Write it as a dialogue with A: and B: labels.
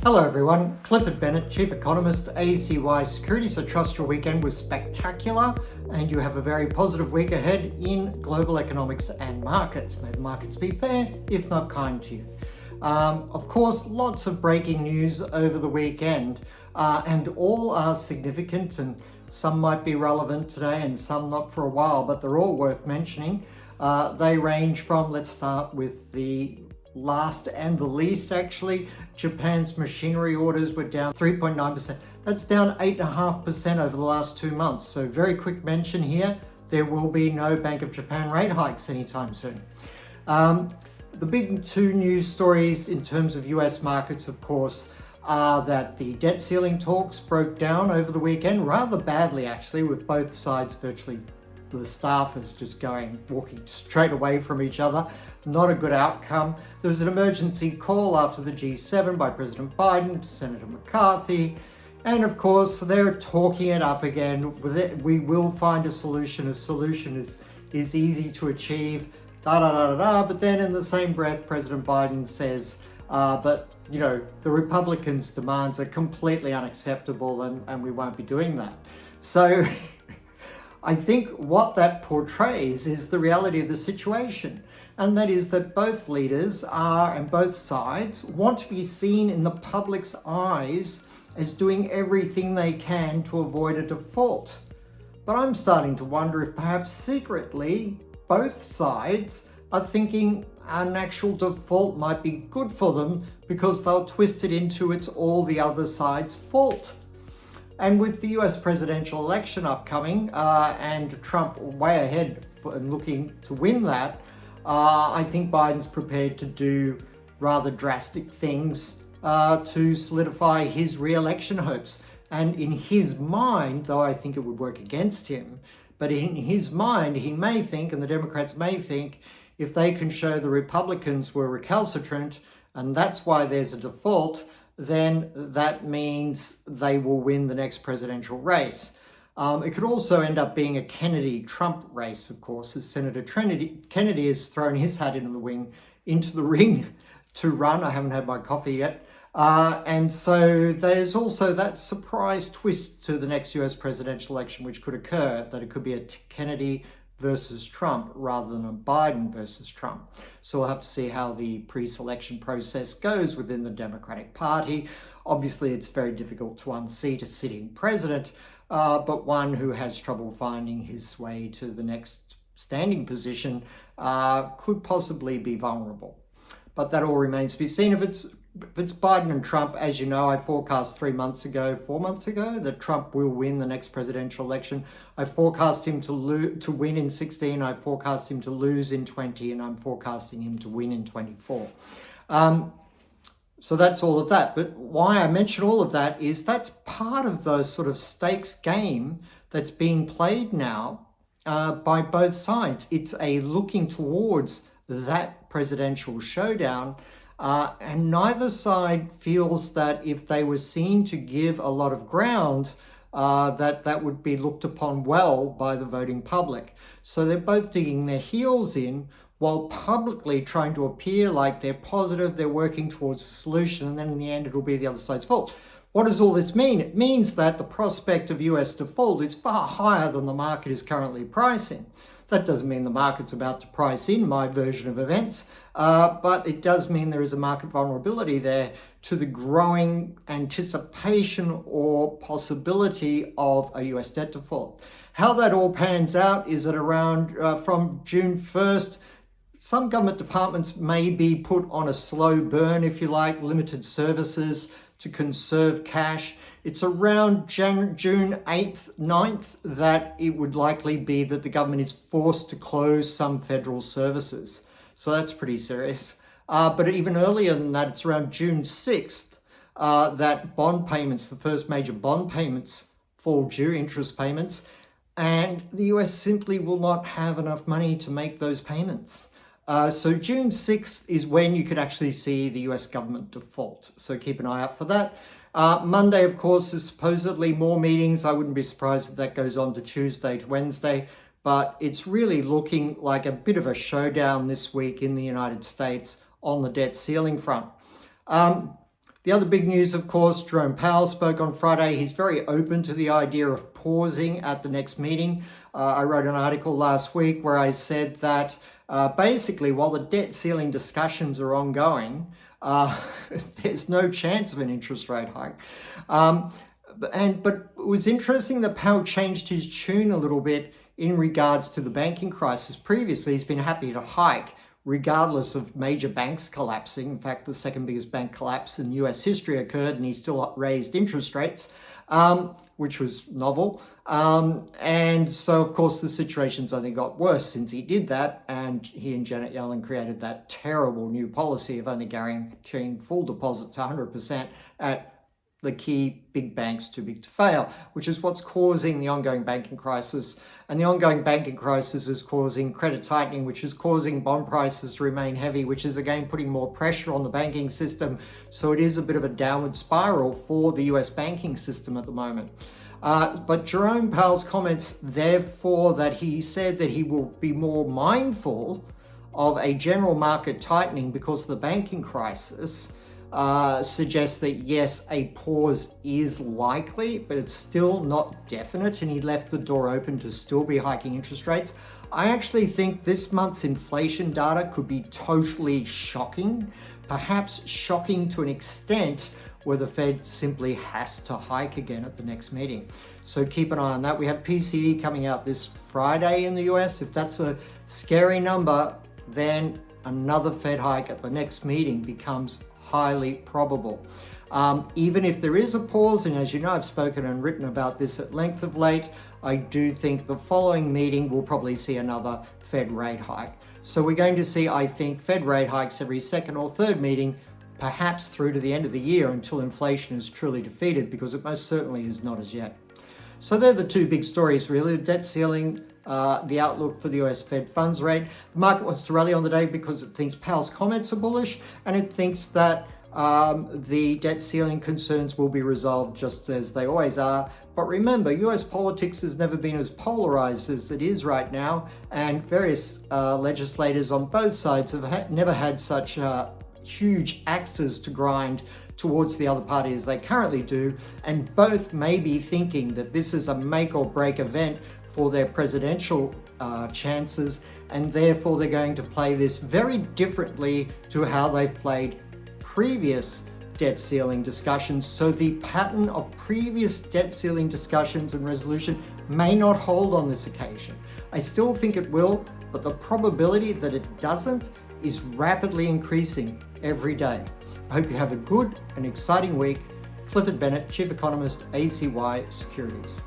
A: Hello everyone, Clifford Bennett, Chief Economist ACY Securities. I trust your weekend was spectacular and you have a very positive week ahead in global economics and markets. May the markets be fair, if not kind to you. Of course, lots of breaking news over the weekend and all are significant, and some might be relevant today and some not for a while, but they're all worth mentioning. They range from, let's start with the last and the least actually. Japan's machinery orders were down 3.9%. That's down 8.5% over the last 2 months. So very quick mention here, there will be no Bank of Japan rate hikes anytime soon. The big two news stories in terms of US markets, of course, are that the debt ceiling talks broke down over the weekend, rather badly actually, with both sides virtually the staffers just walking straight away from each other. Not a good outcome. There was an emergency call after the G7 by President Biden to Senator McCarthy. And of course, they're talking it up again. We will find a solution. A solution is easy to achieve, But then in the same breath, President Biden says, but the Republicans' demands are completely unacceptable and we won't be doing that. So I think what that portrays is the reality of the situation. And that is that both leaders and both sides want to be seen in the public's eyes as doing everything they can to avoid a default. But I'm starting to wonder if perhaps secretly both sides are thinking an actual default might be good for them because they'll twist it into it's all the other side's fault. And with the US presidential election upcoming and Trump way ahead and looking to win that, I think Biden's prepared to do rather drastic things to solidify his re-election hopes. And in his mind, though I think it would work against him, but in his mind, he may think, and the Democrats may think, if they can show the Republicans were recalcitrant, and that's why there's a default, then that means they will win the next presidential race. It could also end up being a Kennedy-Trump race, of course, as Senator Kennedy has thrown his hat into the ring to run. I haven't had my coffee yet. And so there's also that surprise twist to the next US presidential election, which could occur, that it could be a Kennedy versus Trump rather than a Biden versus Trump. So we'll have to see how the pre-selection process goes within the Democratic Party. Obviously, it's very difficult to unseat a sitting president, but one who has trouble finding his way to the next standing position could possibly be vulnerable. But that all remains to be seen. If it's Biden and Trump, as you know, I forecast 4 months ago, that Trump will win the next presidential election. I forecast him to win in 16. I forecast him to lose in 20, and I'm forecasting him to win in 24. So that's all of that. But why I mention all of that is that's part of the sort of stakes game that's being played now by both sides. It's a looking towards that presidential showdown. And neither side feels that if they were seen to give a lot of ground, that would be looked upon well by the voting public. So they're both digging their heels in while publicly trying to appear like they're positive, they're working towards a solution, and then in the end it'll be the other side's fault. What does all this mean? It means that the prospect of US default is far higher than the market is currently pricing. That doesn't mean the market's about to price in my version of events, but it does mean there is a market vulnerability there to the growing anticipation or possibility of a US debt default. How that all pans out is that around from June 1st, some government departments may be put on a slow burn, if you like, limited services to conserve cash. It's around June 8th, 9th that it would likely be that the government is forced to close some federal services. So that's pretty serious. But even earlier than that, it's around June 6th that bond payments, the first major bond payments, fall due, interest payments, and the US simply will not have enough money to make those payments. So June 6th is when you could actually see the US government default. So keep an eye out for that. Monday, of course, is supposedly more meetings. I wouldn't be surprised if that goes on to Tuesday to Wednesday. But it's really looking like a bit of a showdown this week in the United States on the debt ceiling front. The other big news, of course, Jerome Powell spoke on Friday. He's very open to the idea of pausing at the next meeting. I wrote an article last week where I said that basically while the debt ceiling discussions are ongoing, there's no chance of an interest rate hike. But it was interesting that Powell changed his tune a little bit in regards to the banking crisis. Previously, he's been happy to hike regardless of major banks collapsing. In fact, the second biggest bank collapse in US history occurred and he still raised interest rates, which was novel. And so, of course, the situation's only got worse since he did that, and he and Janet Yellen created that terrible new policy of only guaranteeing full deposits 100% at the key big banks too big to fail, which is what's causing the ongoing banking crisis. And the ongoing banking crisis is causing credit tightening, which is causing bond prices to remain heavy, which is again putting more pressure on the banking system. So it is a bit of a downward spiral for the US banking system at the moment. But Jerome Powell's comments, therefore, that he said that he will be more mindful of a general market tightening because of the banking crisis, suggests that yes, a pause is likely, but it's still not definite, and he left the door open to still be hiking interest rates. I actually think this month's inflation data could be totally shocking, perhaps shocking to an extent where the Fed simply has to hike again at the next meeting. So keep an eye on that. We have PCE coming out this Friday in the US. If that's a scary number, then another Fed hike at the next meeting becomes highly probable. Even if there is a pause, and as you know, I've spoken and written about this at length of late, I do think the following meeting will probably see another Fed rate hike. So we're going to see, I think, Fed rate hikes every second or third meeting, perhaps through to the end of the year until inflation is truly defeated, because it most certainly is not as yet. So they're the two big stories, really: the debt ceiling, the outlook for the US Fed funds rate. The market wants to rally on the day because it thinks Powell's comments are bullish, and it thinks that the debt ceiling concerns will be resolved just as they always are. But remember, US politics has never been as polarized as it is right now, and various legislators on both sides have never had such huge axes to grind towards the other party as they currently do, and both may be thinking that this is a make or break event for their presidential chances, and therefore they're going to play this very differently to how they've played previous debt ceiling discussions. So the pattern of previous debt ceiling discussions and resolution may not hold on this occasion. I still think it will, but the probability that it doesn't is rapidly increasing every day. I hope you have a good and exciting week. Clifford Bennett, Chief Economist, ACY Securities.